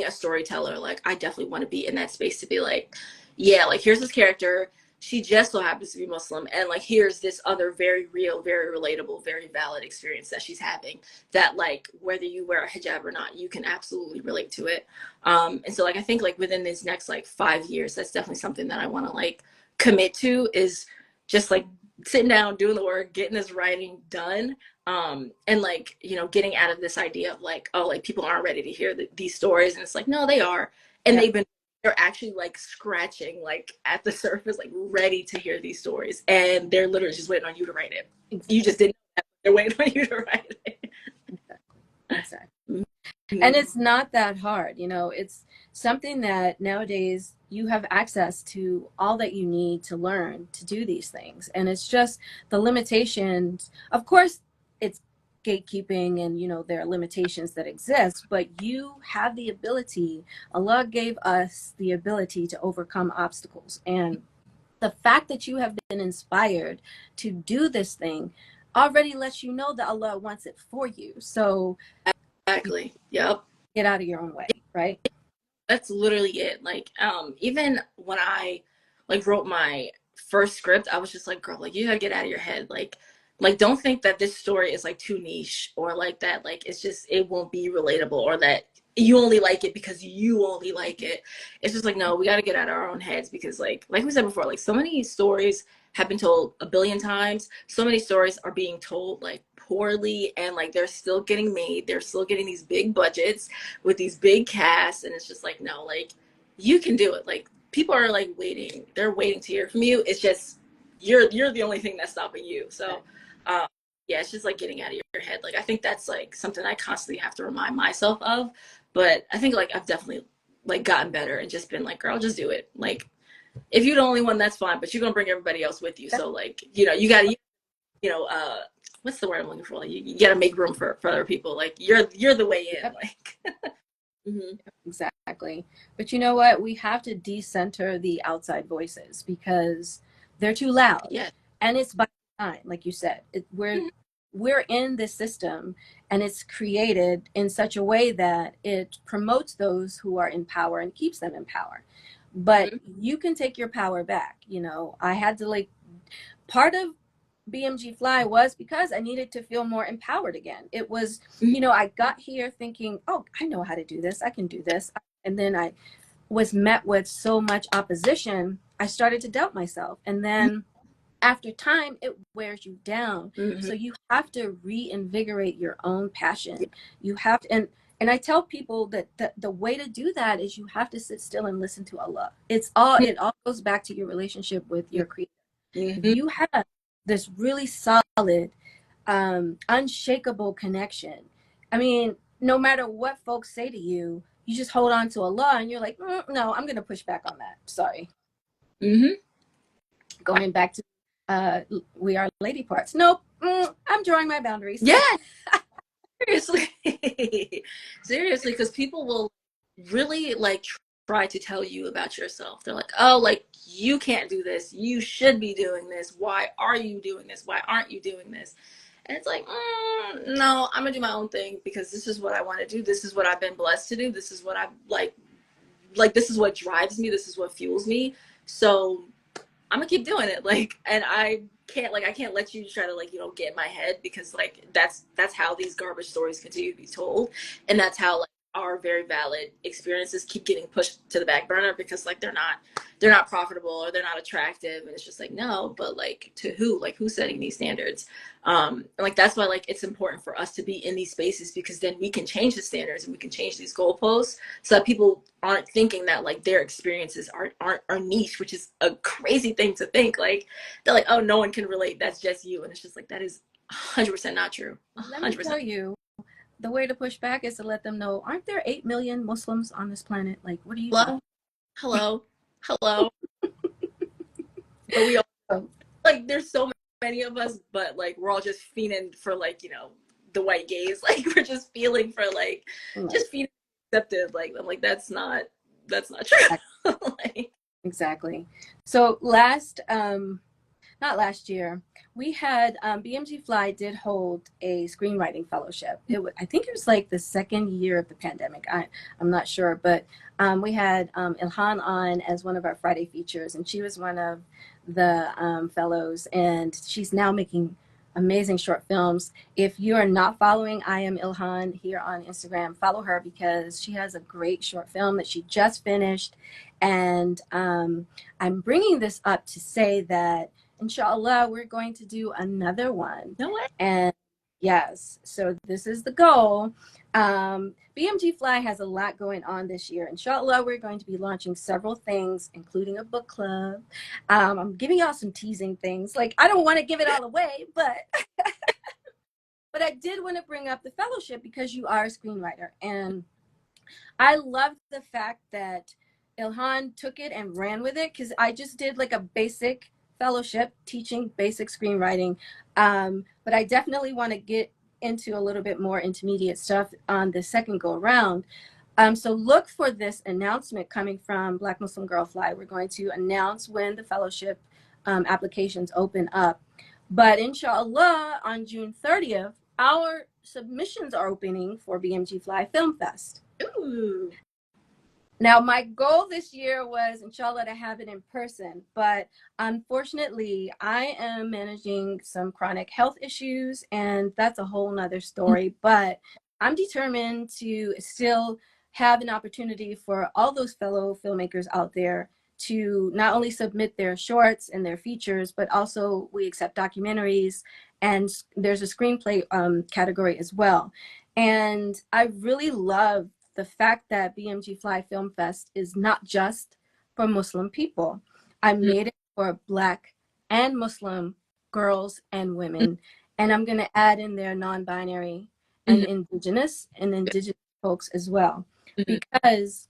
a storyteller, like I definitely want to be in that space to be like, yeah, like here's this character. She just so happens to be Muslim, and like here's this other very real, very relatable, very valid experience that she's having. That like whether you wear a hijab or not, you can absolutely relate to it. And so like I think like within these next like 5 years, that's definitely something that I want to like commit to is just like sitting down, doing the work, getting this writing done, and like getting out of this idea of like oh like people aren't ready to hear these stories, and it's like no they are, and Yeah, they're actually like scratching like at the surface like ready to hear these stories, and they're literally just waiting on you to write it. You exactly. just didn't know that, they're waiting on you to write it. Exactly. Exactly. And Mhm. it's not that hard, it's something that nowadays you have access to all that you need to learn to do these things. And it's just the limitations. Of course, it's gatekeeping and, there are limitations that exist, but you have the ability, Allah gave us the ability to overcome obstacles. And the fact that you have been inspired to do this thing already lets you know that Allah wants it for you. So you Exactly, yep. get out of your own way, right? That's literally it. Like, even when I like wrote my first script, I was just like, girl, like you gotta get out of your head. Like don't think that this story is like too niche or like that, like it's just it won't be relatable or that you only like it because you only like it. It's just like, no, we gotta get out of our own heads because like we said before, like so many stories have been told a billion times. So many stories are being told like poorly and like they're still getting made. They're still getting these big budgets with these big casts, and it's just like no like you can do it. Like people are like waiting, they're waiting to hear from you. It's just you're the only thing that's stopping you. So um yeah, it's just like getting out of your head. Like I think that's like something I constantly have to remind myself of, but I think like I've definitely like gotten better and just been like girl just do it. Like if you're the only one that's fine, but you're gonna bring everybody else with you, so like you gotta what's the word I'm looking for, like you gotta make room for other people. Like you're the way in Yep, like mm-hmm. exactly. But you know what? We have to decenter the outside voices because they're too loud. Yeah. And it's by design, like you said. We're in this system and it's created in such a way that it promotes those who are in power and keeps them in power. But Mm-hmm. you can take your power back. I had to like part of BMG Fly was because I needed to feel more empowered again. It was, I got here thinking, oh, I know how to do this. I can do this. And then I was met with so much opposition, I started to doubt myself. And then after time, it wears you down. Mm-hmm. So you have to reinvigorate your own passion. You have to, and I tell people that the way to do that is you have to sit still and listen to Allah. It all goes back to your relationship with your creator. If Mm-hmm. you have this really solid, unshakable connection, I mean, no matter what folks say to you, you just hold on to Allah and you're like, no, I'm going to push back on that. Sorry. Mm-hmm. Going back to we are lady parts. Nope. I'm drawing my boundaries. Yeah, seriously. Seriously, because people will really like try to tell you about yourself. They're like, oh, like you can't do this. You should be doing this. Why are you doing this? Why aren't you doing this? And it's like, no, I'm gonna do my own thing because this is what I want to do. This is what I've been blessed to do. This is what I like this is what drives me. This is what fuels me. So I'm gonna keep doing it. Like, and I can't let you try to like get in my head because like that's how these garbage stories continue to be told, and that's how like our very valid experiences keep getting pushed to the back burner because like they're not profitable or they're not attractive, and it's just like, no, but like to who, like who's setting these standards? And like that's why like it's important for us to be in these spaces, because then we can change the standards and we can change these goalposts so that people aren't thinking that like their experiences are niche, which is a crazy thing to think. Like they're like, oh, no one can relate, that's just you. And it's just like, that is 100% not true. Let me 100%. tell you, the way to push back is to let them know, aren't there 8 million Muslims on this planet? Like, what are you talking Hello, hello, hello. But we all, about? like there's so many of us, but like we're all just fiending for like, the white gaze. Like we're just feeling for like Right. just feeling accepted. Like I'm like, that's not true. Like, Exactly. So not last year, we had BMG Fly did hold a screenwriting fellowship. I think it was like the second year of the pandemic. I'm not sure, but we had Ilhan on as one of our Friday features, and she was one of the fellows, and she's now making amazing short films. If you are not following I Am Ilhan here on Instagram, follow her because she has a great short film that she just finished, and I'm bringing this up to say that inshallah, we're going to do another one. no way. And yes, so this is the goal. BMG Fly has a lot going on this year. Inshallah, we're going to be launching several things, including a book club. I'm giving y'all some teasing things. Like, I don't want to give it all away, but but I did want to bring up the fellowship because you are a screenwriter. And I love the fact that Ilhan took it and ran with it, because I just did like a basic fellowship teaching basic screenwriting. But I definitely want to get into a little bit more intermediate stuff on the second go around. So look for this announcement coming from Black Muslim Girl Fly. We're going to announce when the fellowship applications open up. But inshallah, on June 30th, our submissions are opening for BMG Fly Film Fest. Ooh. Now, my goal this year was, inshallah, to have it in person, but unfortunately, I am managing some chronic health issues, and that's a whole nother story. But I'm determined to still have an opportunity for all those fellow filmmakers out there to not only submit their shorts and their features, but also we accept documentaries, and there's a screenplay category as well. And I really love the fact that BMG Fly Film Fest is not just for Muslim people. I made it for Black and Muslim girls and women. And I'm going to add in there non-binary and indigenous folks as well, Mhm. because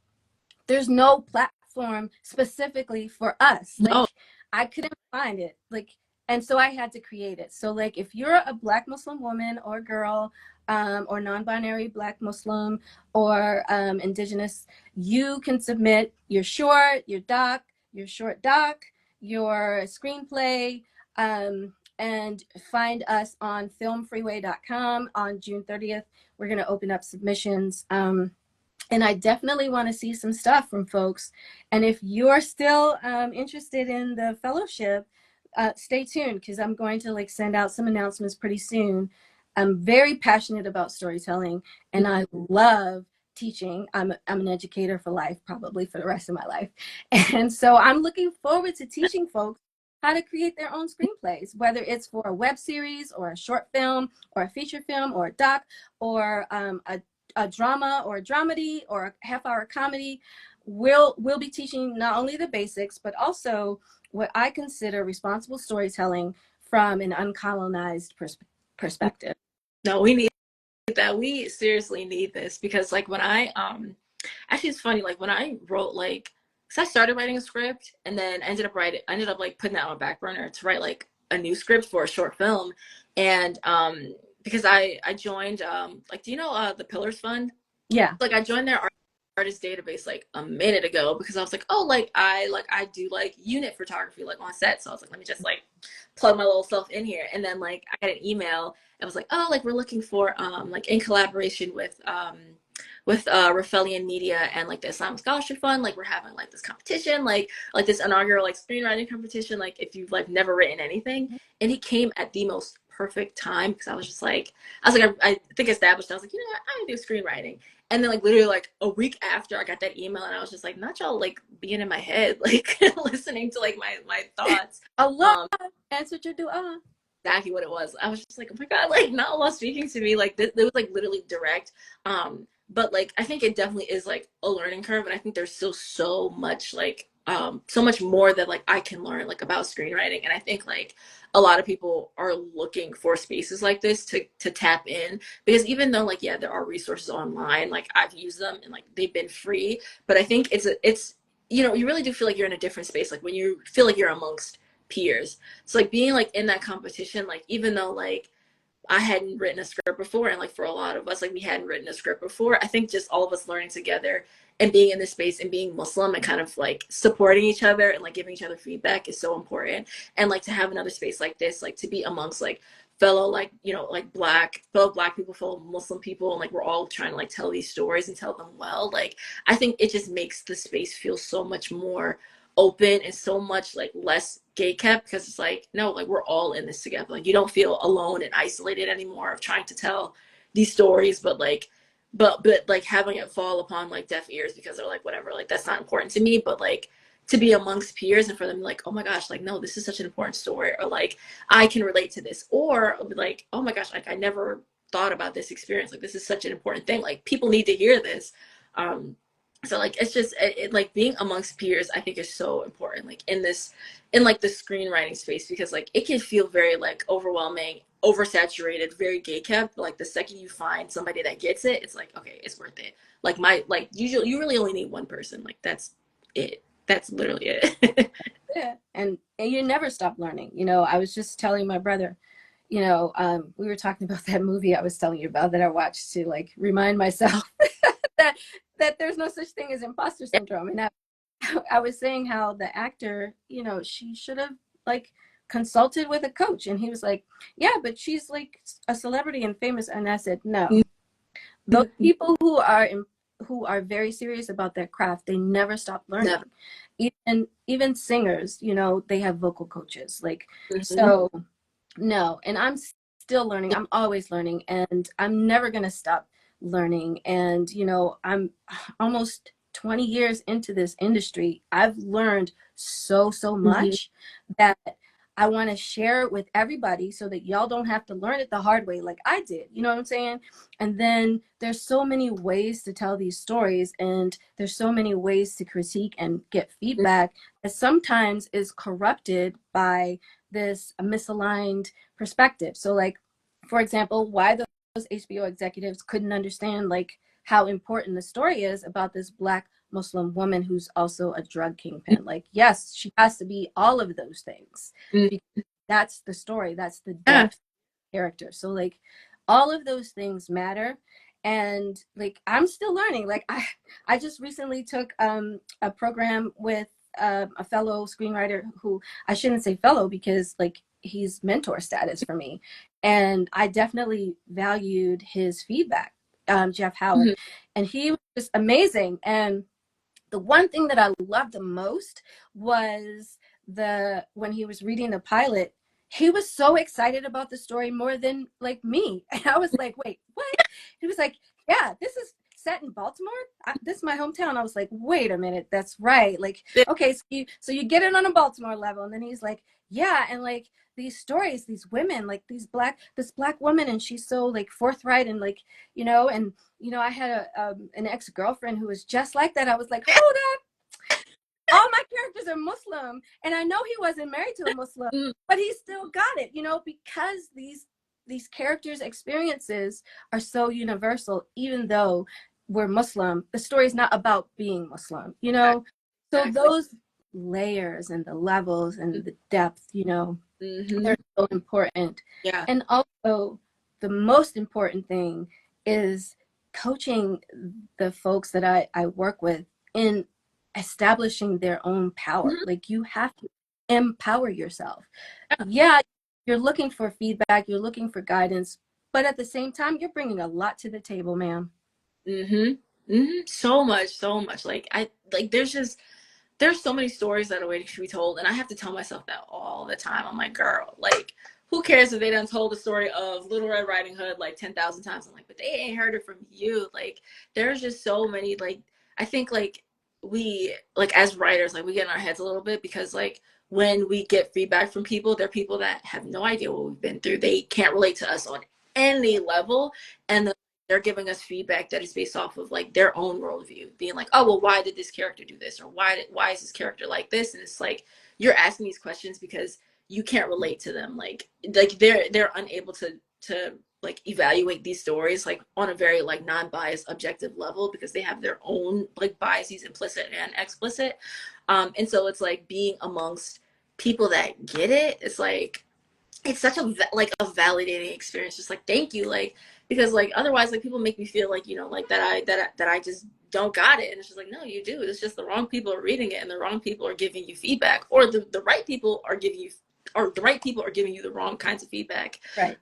there's no platform specifically for us. No. Like, I couldn't find it. Like, and so I had to create it. So like, if you're a Black Muslim woman or girl, or non-binary Black Muslim or indigenous, you can submit your short, your short doc, your screenplay, and find us on filmfreeway.com on June 30th. We're going to open up submissions. And I definitely want to see some stuff from folks. And if you're still interested in the fellowship, stay tuned, because I'm going to like send out some announcements pretty soon. I'm very passionate about storytelling, and I love teaching. I'm an educator for life, probably for the rest of my life. And so I'm looking forward to teaching folks how to create their own screenplays, whether it's for a web series or a short film or a feature film or a doc or a drama or a dramedy or a half-hour comedy. We'll be teaching not only the basics, but also what I consider responsible storytelling from an uncolonized perspective. No, we need that. We seriously need this, because like when I actually, it's funny, like when I wrote, like, because I started writing a script and then ended up like putting that on a back burner to write like a new script for a short film. And because I joined, like, do you know the Pillars Fund? Yeah. Like I joined their artist database like a minute ago, because I was like, oh, like I do like unit photography like on set. So I was like, let me just like plug my little self in here. And then like I got an email. It was like, oh, like we're looking for like in collaboration with Raffelian Media and like the Islamic Scholarship Fund, like we're having like this competition, like this inaugural like screenwriting competition, like if you've like never written anything. And he came at the most perfect time, because I was like, I think I established, I was like, you know what, I do screenwriting. And then like literally like a week after I got that email, and I was just like, not y'all like being in my head, like listening to like my thoughts. Allah Um, answered your dua. exactly what it was. I was just like, oh my god, like not Allah speaking to me. Like it was like literally direct. But like I think it definitely is like a learning curve, and I think there's still so much like so much more that like I can learn like about screenwriting. And I think like a lot of people are looking for spaces like this to tap in, because even though like yeah there are resources online, like I've used them and like they've been free, but I think it's you know you really do feel like you're in a different space like when you feel like you're amongst peers. So like being like in that competition, like even though like I hadn't written a script before, and like for a lot of us, like we hadn't written a script before. I think just all of us learning together and being in this space and being Muslim and kind of like supporting each other and like giving each other feedback is so important. And like to have another space like this, like to be amongst like fellow like you know like fellow black people, fellow Muslim people, and like we're all trying to like tell these stories and tell them well. Like I think it just makes the space feel so much more open and so much like less gate kept, because it's like no, like we're all in this together. Like you don't feel alone and isolated anymore of trying to tell these stories, but like but like having it fall upon like deaf ears because they're like whatever, like that's not important to me. But like to be amongst peers and for them like oh my gosh, like no, this is such an important story, or like I can relate to this, or like oh my gosh, like I never thought about this experience, like this is such an important thing, like people need to hear this. So like it's just like being amongst peers I think is so important, like in this in like the screenwriting space, because like it can feel very like overwhelming, oversaturated, very gay kept, but like the second you find somebody that gets it, it's like okay, it's worth it. Like my like usually you really only need one person, like that's it, that's literally it. Yeah. And you never stop learning. I was just telling my brother, we were talking about that movie I was telling you about that I watched to like remind myself that there's no such thing as imposter syndrome. And I was saying how the actor, she should have like consulted with a coach. And he was like, yeah, but she's like a celebrity and famous. And I said, no, those people who are very serious about their craft, they never stop Never. learning. Even singers, they have vocal coaches. Like, Mm-hmm. so no, and I'm still learning. I'm always learning, and I'm never going to stop learning. And, I'm almost 20 years into this industry. I've learned so Mm-hmm. much that I want to share it with everybody so that y'all don't have to learn it the hard way like I did. You know what I'm saying? And then there's so many ways to tell these stories, and there's so many ways to critique and get feedback that sometimes is corrupted by this misaligned perspective. So like, for example, why those HBO executives couldn't understand like how important the story is about this Black Muslim woman who's also a drug kingpin. Like, yes, she has to be all of those things Mm-hmm. because that's the story, that's the Yeah. depth character. So like all of those things matter. And like I'm still learning. Like I just recently took a program with a fellow screenwriter who, I shouldn't say fellow because like he's mentor status for me, and I definitely valued his feedback, Jeff Howard, Mm-hmm. and he was just amazing. And the one thing that I loved the most was the when he was reading the pilot, he was so excited about the story more than like me. And I was like, wait, what? He was like, yeah, this is set in Baltimore. This is my hometown. I was like, wait a minute, that's right. Like, okay, so you get it on a Baltimore level. And then he's like, yeah, and like these stories, these women, like this black woman, and she's so like forthright and like, and I had an ex-girlfriend who was just like that. I was like, hold up, all my characters are Muslim, and I know he wasn't married to a Muslim, but he still got it, because these characters' experiences are so universal. Even though we're Muslim, the story is not about being Muslim, So Exactly. those layers and the levels and the depth, Mm-hmm. they're so important. Yeah. And also, the most important thing is coaching the folks that I work with in establishing their own power. Mm-hmm. Like, you have to empower yourself. Yeah, you're looking for feedback, you're looking for guidance, but at the same time, you're bringing a lot to the table, ma'am. Mm-hmm. Mm-hmm. So much, so much. Like I like there's there's so many stories that are waiting to be told, and I have to tell myself that all the time. I'm like, girl, like, who cares if they done told the story of Little Red Riding Hood like 10,000 times? I'm like, but they ain't heard it from you. Like, there's just so many, like, I think, like, we, like, as writers, like, we get in our heads a little bit because, like, when we get feedback from people, they're people that have no idea what we've been through. They can't relate to us on any level. And they're giving us feedback that is based off of like their own worldview, being like, oh well, why did this character do this, or why is this character like this? And it's like you're asking these questions because you can't relate to them. Like they're unable to like evaluate these stories like on a very like non-biased objective level because they have their own like biases, implicit and explicit. And so it's like being amongst people that get it. It's like it's such a like a validating experience, just like thank you, like because like otherwise like people make me feel like like that I just don't got it, and it's just like no, you do. It's just the wrong people are reading it and the wrong people are giving you feedback, or the right people are giving you, or the right people are giving you the wrong kinds of feedback, Right.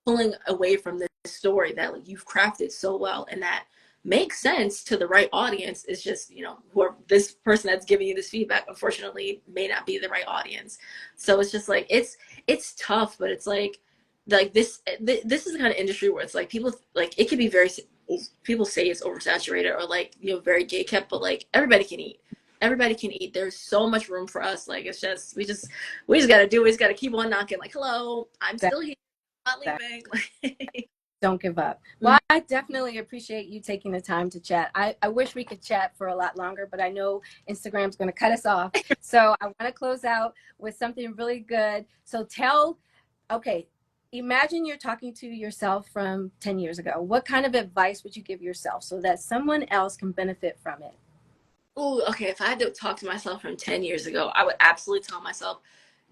pulling away from this story that like you've crafted so well and that makes sense to the right audience. It's just whoever this person that's giving you this feedback unfortunately may not be the right audience. So it's just like it's tough, but it's like this is the kind of industry where it's like people like it can be very, people say it's oversaturated or like very gay kept, but like everybody can eat. Everybody can eat. There's so much room for us. Like it's just we just gotta do it. We just gotta keep on knocking. Like, hello, I'm That, still here, not that leaving. don't give up. Well, I definitely appreciate you taking the time to chat. I wish we could chat for a lot longer, but I know Instagram's going to cut us off. So I want to close out with something really good. So okay, imagine you're talking to yourself from 10 years ago. What kind of advice would you give yourself so that someone else can benefit from it? Oh, okay. If I had to talk to myself from 10 years ago, I would absolutely tell myself,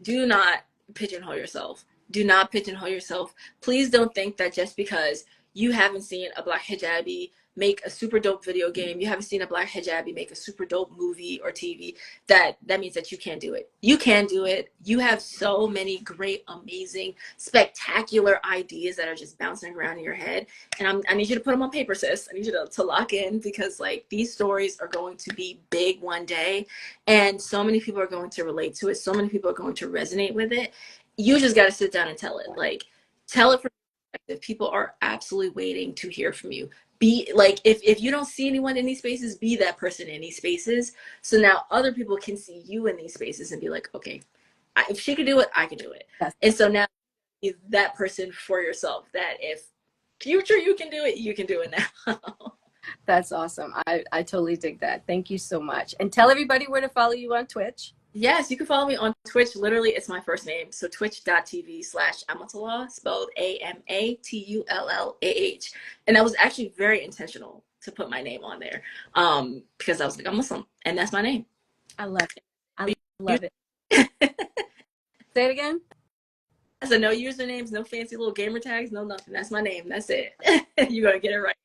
do not pigeonhole yourself. Do not pigeonhole yourself. Please don't think that just because you haven't seen a black hijabi make a super dope video game, you haven't seen a black hijabi make a super dope movie or TV, that means that you can't do it. You can do it. You have so many great, amazing, spectacular ideas that are just bouncing around in your head. And I need you to put them on paper, sis. I need you to lock in, because like these stories are going to be big one day. And so many people are going to relate to it. So many people are going to resonate with it. You just got to sit down and tell it. Like, tell it from perspective. People are absolutely waiting to hear from you. Be like, if you don't see anyone in these spaces, be that person in these spaces. So now other people can see you in these spaces and be like, okay, if she could do it, I could do it. Yes, And so now be that person for yourself, that if future you can do it, you can do it now. that's awesome. I totally dig that. Thank you so much. And tell everybody where to follow you on Twitch. Yes, you can follow me on Twitch. Literally, it's my first name. So twitch.tv/Amatullah, spelled Amatullah. And that was actually very intentional to put my name on there, because I was like, I'm Muslim, and that's my name. I love it. I love it. Say it again. So no usernames, no fancy little gamer tags, no nothing. That's my name. That's it. You're going to get it right.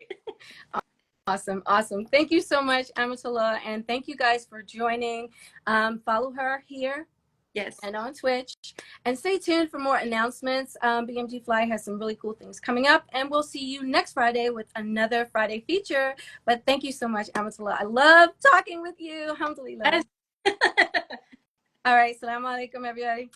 Awesome. Awesome. Thank you so much, Amatullah. And thank you guys for joining. Follow her here Yes. and on Twitch. And stay tuned for more announcements. BMG Fly has some really cool things coming up. And we'll see you next Friday with another Friday feature. But thank you so much, Amatullah. I love talking with you. Alhamdulillah. Yes. All right. Salaam alaikum, everybody.